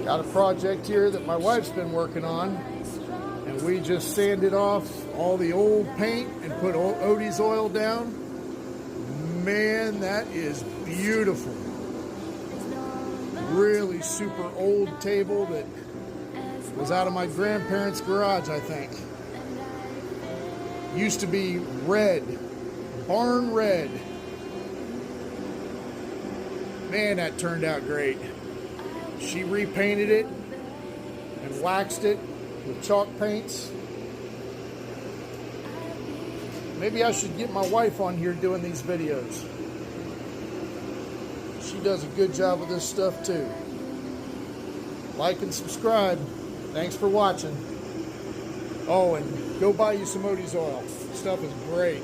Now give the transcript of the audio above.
Got a project here that my wife's been working on, and we just sanded off all the old paint and put Odie's oil down. Man, that is beautiful. Really super old table that was out of my grandparents' garage, I think. Used to be red, barn red. Man, that turned out great. She repainted it and waxed it with chalk paints. Maybe I should get my wife on here doing these videos. She does a good job with this stuff too. Like and subscribe. Thanks for watching. Oh, and go buy you some Odie's oil. Stuff is great.